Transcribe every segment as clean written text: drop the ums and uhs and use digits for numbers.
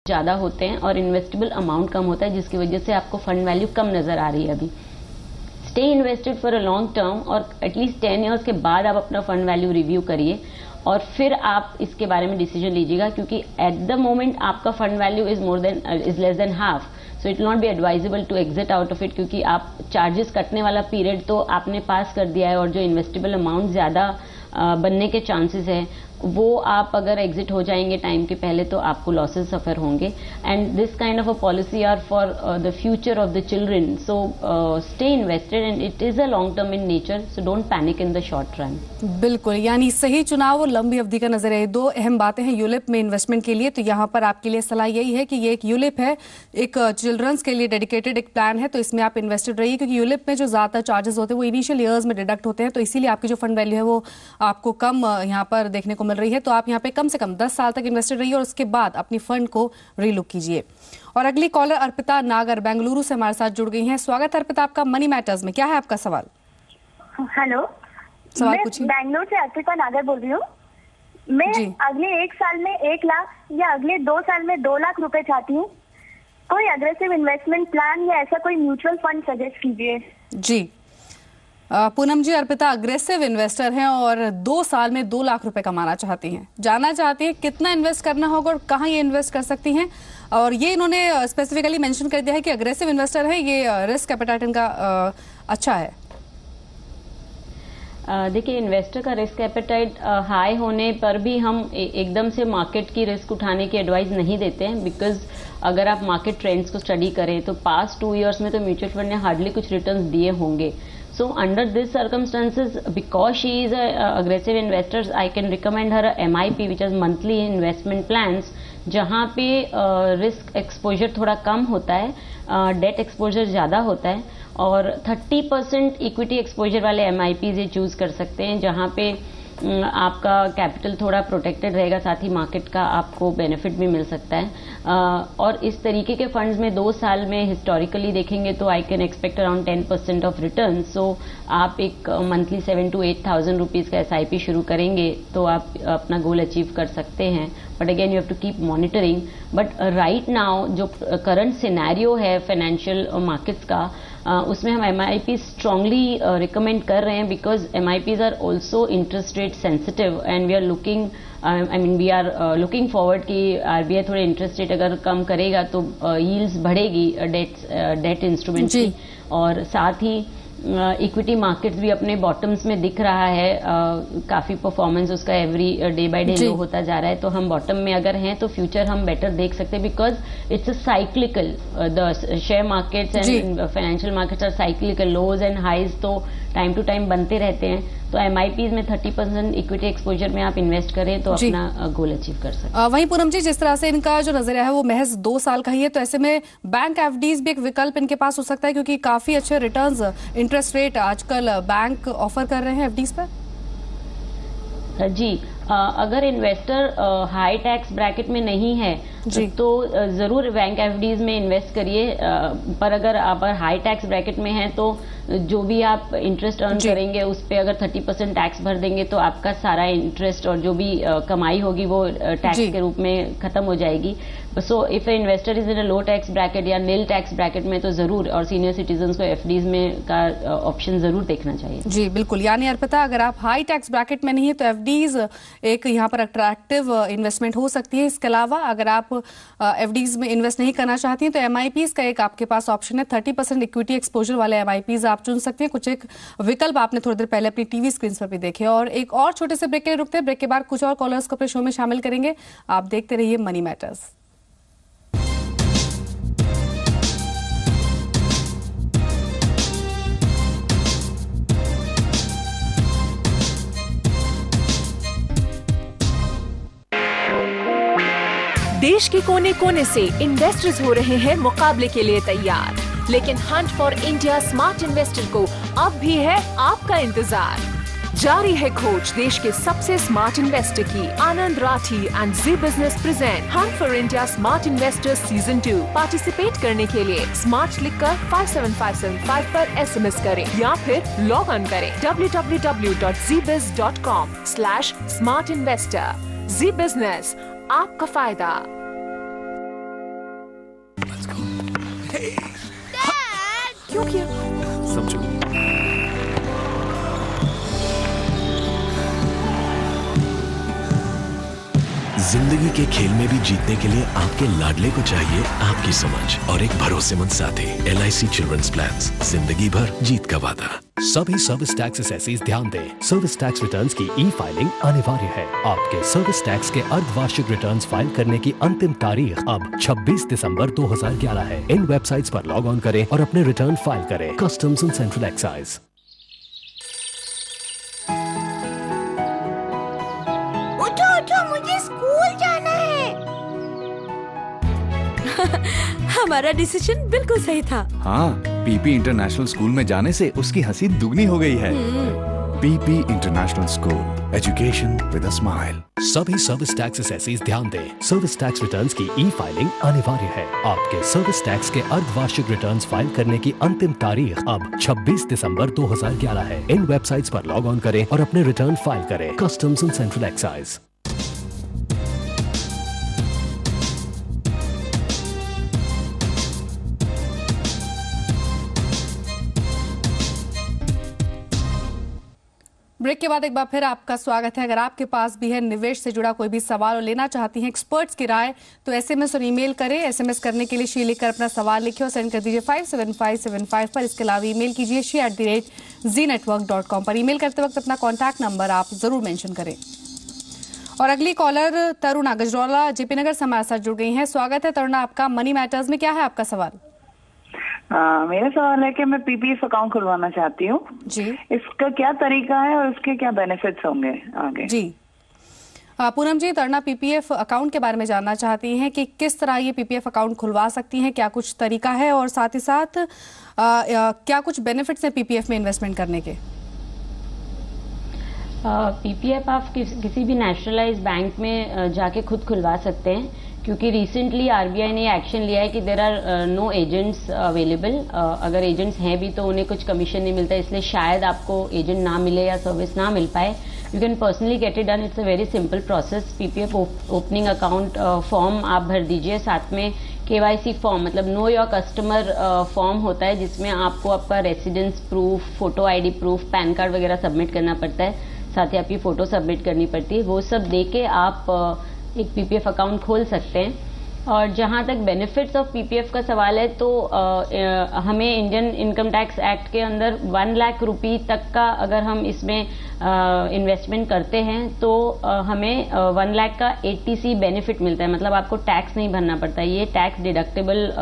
ज़्यादा होते हैं और इन्वेस्टेबल अमाउंट कम होता है, जिसकी वजह से आपको फंड वैल्यू कम नज़र आ रही है अभी। Stay invested for a long term और एटलीस्ट 10 ईयर्स के बाद आप अपना फंड वैल्यू रिव्यू करिए और फिर आप इसके बारे में डिसीजन लीजिएगा, क्योंकि एट द मोमेंट आपका fund value is less than half, so it will not be advisable to exit out of it, क्योंकि आप चार्जेस कटने वाला पीरियड तो आपने पास कर दिया है और जो इन्वेस्टेबल अमाउंट ज़्यादा बनने के चांसेस है वो आप अगर एग्जिट हो जाएंगे टाइम के पहले तो आपको लॉसेस सफर होंगे। And this kind of a policy are for the future of the children, so stay invested and it is a long term in nature, so don't panic in the short run. बिल्कुल, यानी सही चुनाव और लंबी अवधि का नजरिया, दो अहम बातें हैं यूलिप में इन्वेस्टमेंट के लिए। तो यहाँ पर आपके लिए सलाह यही है कि ये एक यूलिप है, एक चिल्ड्रंस के लिए डेडिकेटेड एक प्लान है, तो इसमें आप इन्वेस्टेड रहिए, क्योंकि यूलिप में जो ज्यादा चार्जेस होते हैं वो इनिशियल ईयर्स में डिडक्ट होते हैं, तो इसीलिए आपकी जो फंड वैल्यू है वो आपको कम यहाँ पर देखने को मिल रही है। तो आप यहाँ पे कम से कम 10 साल तक इन्वेस्टेड रहिए और उसके बाद अपनी फंड को रीलुक कीजिए। और अगली कॉलर अर्पिता नागर बेंगलुरु से हमारे साथ जुड़ गई हैं। स्वागत है अर्पिता आपका मनी मैटर्स में, क्या है आपका सवाल? हेलो, सवाल मैं पूछिए। बेंगलुरु से अर्पिता नागर बोल रही हूँ। मैं अगले 1 साल में 1 लाख या अगले 2 साल में 2 लाख रुपए चाहती हूँ। कोई अग्रेसिव इन्वेस्टमेंट प्लान या ऐसा कोई म्यूचुअल फंड सजेस्ट कीजिए। जी पूनम जी, अर्पिता अग्रेसिव इन्वेस्टर हैं और 2 साल में 2 लाख रुपए कमाना चाहती हैं, जानना चाहती हैं कितना इन्वेस्ट करना होगा और कहाँ ये इन्वेस्ट कर सकती हैं। और ये इन्होंने स्पेसिफिकली मेंशन कर दिया है कि अग्रेसिव इन्वेस्टर है, ये रिस्क एपेटाइट इनका अच्छा है। देखिए, इन्वेस्टर का रिस्क एपेटाइट हाई होने पर भी हम एकदम से मार्केट की रिस्क उठाने की एडवाइस नहीं देते हैं, बिकॉज अगर आप मार्केट ट्रेंड्स को स्टडी करें तो पास्ट 2 इयर्स में तो म्यूचुअल फंड ने हार्डली कुछ रिटर्न्स दिए होंगे। So under these circumstances, because she is a aggressive investor, I can recommend her a MIP, which is monthly investment plans, जहाँ पे रिस्क एक्सपोजर थोड़ा कम होता है, डेट एक्सपोजर ज़्यादा होता है, और 30% इक्विटी एक्सपोजर वाले MIPs ये चूज कर सकते हैं, जहाँ पे आपका कैपिटल थोड़ा प्रोटेक्टेड रहेगा, साथ ही मार्केट का आपको बेनिफिट भी मिल सकता है। और इस तरीके के फंड्स में 2 साल में हिस्टोरिकली देखेंगे तो I can expect around 10% of return. So आप एक मंथली 7,000 to 8,000 रुपीज़ का SIP शुरू करेंगे तो आप अपना गोल अचीव कर सकते हैं। But again you have to keep monitoring. But right now जो करंट सिनेरियो है फाइनेंशियल मार्केट्स का, उसमें हम MIP स्ट्रांगली रिकमेंड कर रहे हैं, because MIPs are also interest rate sensitive and we are looking forward कि RBI थोड़े इंटरेस्ट रेट अगर कम करेगा तो यील्ड्स बढ़ेगी डेट इंस्ट्रूमेंट की, और साथ ही इक्विटी मार्केट्स भी अपने बॉटम्स में दिख रहा है, काफी परफॉर्मेंस उसका एवरी डे बाय डे लो होता जा रहा है। तो हम बॉटम में अगर हैं तो फ्यूचर हम बेटर देख सकते हैं, because it's a cyclical, the share markets and financial markets are cyclical, lows and highs तो टाइम टू टाइम बनते रहते हैं। तो MIPs में 30% इक्विटी एक्सपोजर में आप इन्वेस्ट करें तो अपना गोल अचीव कर सकते हैं। वहीं पूनम जी, जिस तरह से इनका जो नजरिया है वो महज 2 साल का ही है, तो ऐसे में बैंक FDs भी एक विकल्प इनके पास हो सकता है, क्योंकि काफी अच्छे रिटर्न्स, इंटरेस्ट रेट आजकल बैंक ऑफर कर रहे हैं FDs पर। जी, अगर इन्वेस्टर हाई टैक्स ब्रैकेट में नहीं है तो जरूर बैंक FDs में इन्वेस्ट करिए, पर अगर आप हाई टैक्स ब्रैकेट में हैं तो जो भी आप इंटरेस्ट अर्न करेंगे उस पे अगर 30% टैक्स भर देंगे तो आपका सारा इंटरेस्ट और जो भी कमाई होगी वो टैक्स के रूप में खत्म हो जाएगी। So if a investor is in a low tax bracket या नील टैक्स ब्रैकेट में तो जरूर, और सीनियर सिटीजन को FDs में का ऑप्शन जरूर देखना चाहिए। जी बिल्कुल, यानी अर्पिता, अगर आप हाई टैक्स ब्रैकेट में नहीं है तो FDs एक यहाँ पर अट्रैक्टिव इन्वेस्टमेंट हो सकती है। इसके अलावा अगर आप FDs में इन्वेस्ट नहीं करना चाहती हैं तो MIPs का एक आपके पास ऑप्शन है, 30% इक्विटी एक्सपोजर वाले MIPs आप चुन सकते हैं। कुछ एक विकल्प आपने थोड़ी देर पहले अपनी टीवी स्क्रीन पर भी देखे। और एक और छोटे से ब्रेक के लिए रुकते हैं, ब्रेक के बाद कुछ और कॉलर्स को अपने शो में शामिल करेंगे। आप देखते रहिए मनी मैटर्स। देश के कोने कोने से इन्वेस्टर्स हो रहे हैं मुकाबले के लिए तैयार, लेकिन Hunt for India smart investor को अब भी है आपका इंतजार। जारी है खोज देश के सबसे स्मार्ट इन्वेस्टर की। Anand Rathi and Zee business present hunt for India smart investor season 2। Participate करने के लिए स्मार्ट लिखकर 57575 पर SMS करें या फिर लॉग ऑन करें www.zbiz.com/smartinvestor। जी बिजनेस, आपका फायदा। क्यों किया? समझो। जिंदगी के खेल में भी जीतने के लिए आपके लाडले को चाहिए आपकी समझ और एक भरोसेमंद साथी। LIC चिल्ड्रंस प्लान्स, जिंदगी भर जीत का वादा। सभी सर्विस टैक्स असेसीज ध्यान दें, सर्विस टैक्स रिटर्न्स की ई-फाइलिंग अनिवार्य है। आपके सर्विस टैक्स के अर्धवार्षिक रिटर्न्स फाइल करने की अंतिम तारीख अब 26 दिसंबर 2011 है। इन वेबसाइट्स पर लॉग ऑन करें और अपने रिटर्न फाइल करें। Customs and central excise. हमारा डिसीजन बिल्कुल सही था। हाँ, पीपी इंटरनेशनल स्कूल में जाने से उसकी हंसी दुगनी हो गई है। PP international school, education with a smile. सभी सर्विस टैक्स असेसीज ध्यान दें, सर्विस टैक्स रिटर्न्स की ई-फाइलिंग अनिवार्य है। आपके सर्विस टैक्स के अर्धवार्षिक रिटर्न्स फाइल करने की अंतिम तारीख अब 26 दिसंबर 2011 है। इन वेबसाइट्स पर लॉग ऑन करें और अपने रिटर्न फाइल करें। Customs and central excise. Break के बाद एक बार फिर आपका स्वागत है। अगर आपके पास भी है निवेश से जुड़ा कोई भी सवाल और लेना चाहती हैं एक्सपर्ट्स की राय, तो SMS और ईमेल करें। SMS करने के लिए शी लिखकर अपना सवाल लिखिए और सेंड कर दीजिए 57575 पर। इसके अलावा ईमेल कीजिए she@zenetwork.com पर। ईमेल करते वक्त अपना कॉन्टैक्ट नंबर आप जरूर मेंशन करें। और अगली कॉलर तरुणा गजरौला JP नगर से हमारे साथ जुड़ गई हैं। स्वागत है तरुणा आपका। मनी मैटर्स में क्या है आपका सवाल? मेरा सवाल है कि मैं PPF अकाउंट खुलवाना चाहती हूँ जी। इसका क्या तरीका है और उसके क्या बेनिफिट्स होंगे आगे? जी पूनम जी, तरुणा PPF अकाउंट के बारे में जानना चाहती हैं कि किस तरह ये PPF अकाउंट खुलवा सकती हैं, क्या कुछ तरीका है और साथ ही साथ क्या कुछ बेनिफिट्स हैं PPF में इन्वेस्टमेंट करने के? PPF आप किसी भी नेशनलाइज्ड बैंक में जाके खुद खुलवा सकते हैं, क्योंकि रिसेंटली RBI ने एक्शन लिया है कि there are no agents available. अगर एजेंट्स हैं भी तो उन्हें कुछ कमीशन नहीं मिलता, इसलिए शायद आपको एजेंट ना मिले या सर्विस ना मिल पाए। You can personally get it done. It's a very simple process. PPF opening account form आप भर दीजिए, साथ में KYC फॉर्म मतलब नो योर कस्टमर फॉर्म होता है, जिसमें आपको आपका residence proof, photo ID proof, pan card वगैरह सबमिट करना पड़ता है, साथ ही आपकी फोटो सबमिट करनी पड़ती है। वो सब दे के आप एक PPF अकाउंट खोल सकते हैं। और जहां तक बेनिफिट्स ऑफ PPF का सवाल है, तो हमें इंडियन इनकम टैक्स एक्ट के अंदर 1 लाख रुपए तक का अगर हम इसमें इन्वेस्टमेंट करते हैं तो हमें 1 लाख का ATC बेनिफिट मिलता है, मतलब आपको टैक्स नहीं भरना पड़ता है। ये टैक्स डिडक्टेबल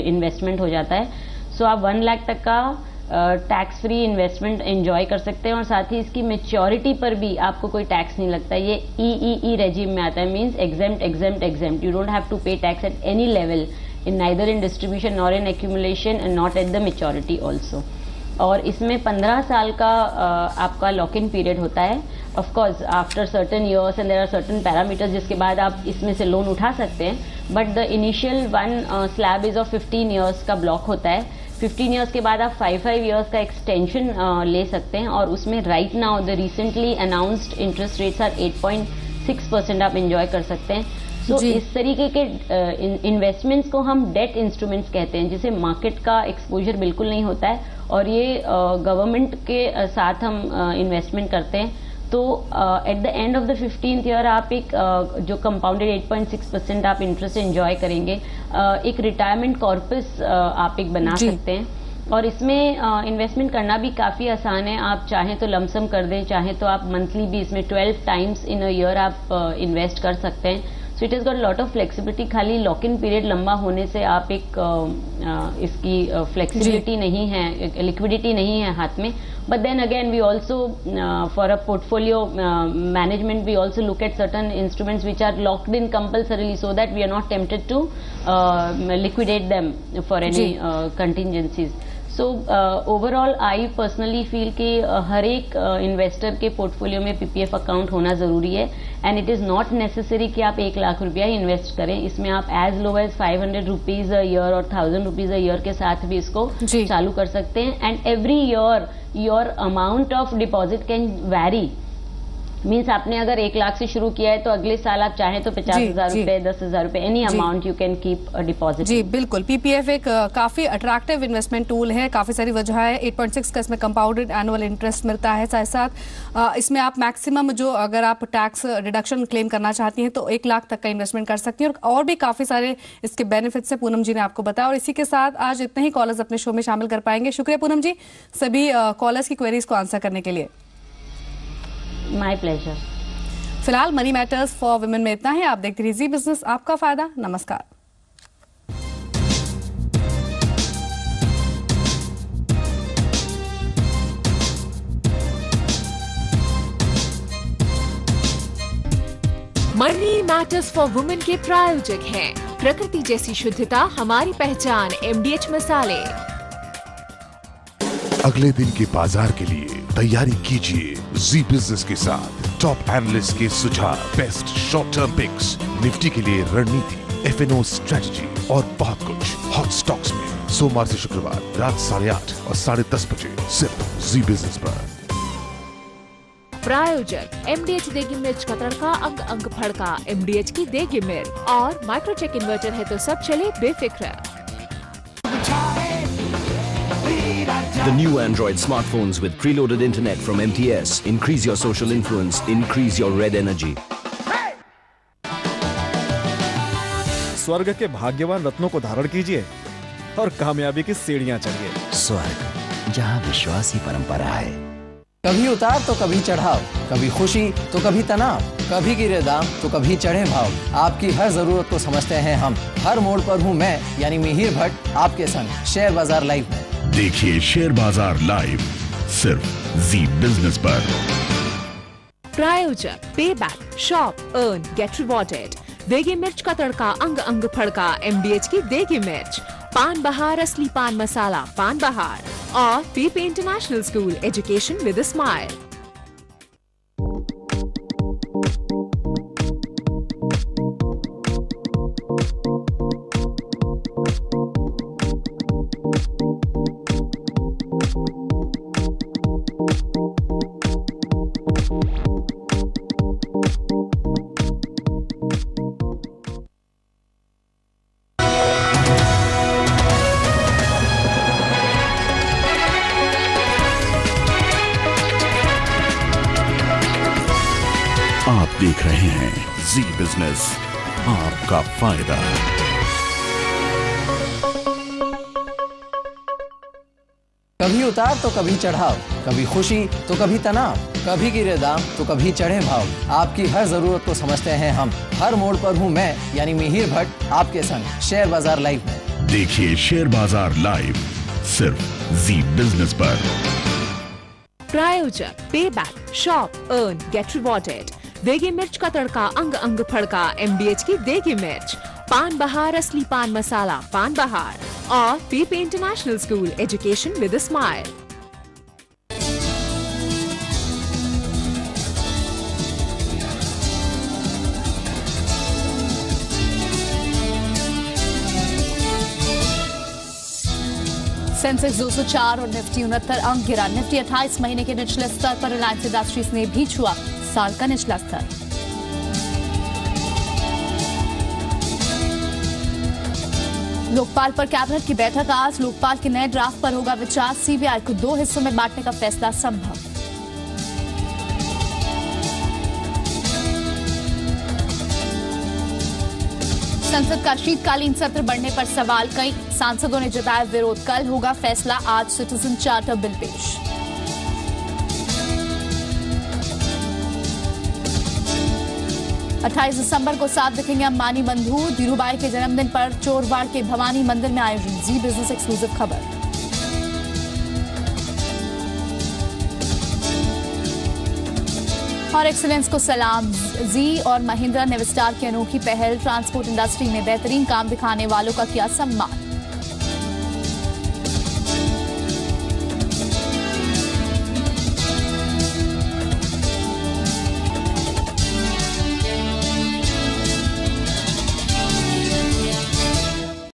इन्वेस्टमेंट हो जाता है। सो आप 1 लाख तक का टैक्स फ्री इन्वेस्टमेंट एंजॉय कर सकते हैं और साथ ही इसकी मेच्योरिटी पर भी आपको कोई टैक्स नहीं लगता। ये EEE रेजिम में आता है, means exempt. You don't have to pay tax at any level, in neither in distribution nor in accumulation and not at the maturity also. और इसमें 15 साल का आपका लॉक इन पीरियड होता है। Of course after certain years and there are certain parameters जिसके बाद आप इसमें से लोन उठा सकते हैं, but the initial one slab is of 15 years का ब्लॉक होता है। 15 ईयर्स के बाद आप 5 ईयर्स का एक्सटेंशन ले सकते हैं और उसमें right now the recently announced interest rates are 8.6% आप एंजॉय कर सकते हैं। तो इस तरीके के इन्वेस्टमेंट्स को हम डेट इंस्ट्रूमेंट्स कहते हैं, जिसे मार्केट का एक्सपोजर बिल्कुल नहीं होता है और ये गवर्नमेंट के साथ हम इन्वेस्टमेंट करते हैं। तो at the end of the 15th year आप एक जो कंपाउंडेड 8.6% आप इंटरेस्ट एंजॉय करेंगे, एक रिटायरमेंट कॉर्पस आप एक बना सकते हैं। और इसमें इन्वेस्टमेंट करना भी काफ़ी आसान है। आप चाहें तो लमसम कर दें, चाहें तो आप मंथली भी इसमें 12 टाइम्स इन अ ईयर आप इन्वेस्ट कर सकते हैं। So it is got lot of flexibility. खाली लॉक इन पीरियड लंबा होने से आप एक इसकी फ्लेक्सिबिलिटी नहीं है, लिक्विडिटी नहीं है हाथ में। But then again we also for a portfolio management we also look at certain instruments which are locked in compulsorily so that we are not tempted to liquidate them for any contingencies. So overall I personally feel कि हर एक investor के portfolio में PPF account होना जरूरी है and it is not necessary कि आप 1 लाख रुपया इन्वेस्ट करें। इसमें आप as low as 500 rupees a year और 1000 रुपीज अ ईयर के साथ भी इसको चालू कर सकते हैं। And every year your amount of deposit can vary means आपने अगर 1 लाख से शुरू किया है तो अगले साल आप चाहें तो 50,000 रुपए, 10,000 रुपए, any amount you can keep deposit. जी बिल्कुल, पीपीएफ एक काफी अट्रैक्टिव इन्वेस्टमेंट टूल है, काफी सारी वजह है। 8.6 का इसमें कंपाउंडेड एनुअल इंटरेस्ट मिलता है। साथ साथ इसमें आप मैक्सिमम जो अगर आप टैक्स डिडक्शन क्लेम करना चाहती हैं तो 1 लाख तक का इन्वेस्टमेंट कर सकती हैं, और भी काफी सारे इसके बेनिफिट्स है पूनम जी ने आपको बताया। और इसी के साथ आज इतने ही कॉलर्स अपने शो में शामिल कर पाएंगे। शुक्रिया पूनम जी सभी कॉलर्स की क्वेरीज को आंसर करने के लिए। My pleasure. फिलहाल मनी मैटर्स फॉर वुमेन में इतना है। आप देखते रहिए जी बिजनेस, आपका फायदा। नमस्कार। मनी मैटर्स फॉर वुमेन के प्रायोजक हैं प्रकृति जैसी शुद्धता हमारी पहचान, एमडीएच मसाले। अगले दिन के बाजार के लिए तैयारी कीजिए जी बिजनेस के साथ। टॉप एनालिस्ट के सुझाव, best short term picks, Nifty के लिए रणनीति, एफएनओ स्ट्रेटजी और बहुत कुछ हॉट स्टॉक्स में सोमवार से शुक्रवार रात 8:30 और 10:30 बजे सिर्फ जी बिजनेस पर। प्रायोजक एमडीएच देगी मिर्च का तड़का, अंग अंग फड़का, एमडीएच की देगी मिर्च और माइक्रोचेक इन्वर्टर है तो सब चले बेफिक्र। The new Android smartphones with preloaded internet from MTS. Increase your social influence, increase your red energy. स्वर्ग के भाग्यवान रत्नों को धारण कीजिए और कामयाबी की सीढ़ियां चढ़िए। स्वर्ग, जहां विश्वास ही परंपरा है। कभी उतार तो कभी चढ़ाव, कभी खुशी तो कभी तनाव, कभी गिरे दाम तो कभी चढ़े भाव। आपकी हर जरूरत को समझते हैं हम। हर मोड़ पर हूँ मैं यानी मिहिर भट्ट आपके संग शेयर बाजार लाइव में। देखिए शेयर बाजार लाइव सिर्फ जी बिजनेस पर। प्रायोजक pay back, shop, earn, get rewarded. देगी मिर्च का तड़का, अंग अंग फड़का, एमडीएच की देगी मिर्च, पान बहार असली पान मसाला, पान बहार और PP international school, education with a smile. आप देख रहे हैं जी बिजनेस, आपका फायदा। कभी उतार तो कभी चढ़ाव, कभी खुशी तो कभी तनाव, कभी गिरे दाम तो कभी चढ़े भाव। आपकी हर जरूरत को समझते हैं हम। हर मोड़ पर हूँ मैं यानी मिहिर भट्ट आपके संग शेयर बाजार लाइव में। देखिए शेयर बाजार लाइव सिर्फ जी बिजनेस पर। प्रायोजक pay back, shop, earn, get rewarded. देगी मिर्च का तड़का, अंग अंग फड़का, एमडीएच की देगी मिर्च, पान बहार असली पान मसाला, पान बहार और PP international school, education with a smile. Sensex 204 और निफ्टी 69 अंक गिरा। निफ्टी 28 महीने के निचले स्तर पर, रिलायंस इंडस्ट्रीज ने भी छुआ साल का निचला स्तर। लोकपाल पर कैबिनेट की बैठक आज। लोकपाल के नए ड्राफ्ट पर होगा विचार। सीबीआई को 2 हिस्सों में बांटने का फैसला संभव। संसद का शीतकालीन सत्र बढ़ने पर सवाल। कई सांसदों ने जताया विरोध। कल होगा फैसला। आज सिटीजन चार्टर बिल पेश। अट्ठाईस दिसंबर को साथ दिखेंगे अंबानी बंधु। धीरूभाई के जन्मदिन पर चोरवाड़ के भवानी मंदिर में आयोजन। जी बिजनेस एक्सक्लूसिव खबर। और एक्सीलेंस को सलाम। जी और महिंद्रा नेविस्टार की अनोखी पहल। ट्रांसपोर्ट इंडस्ट्री में बेहतरीन काम दिखाने वालों का किया सम्मान।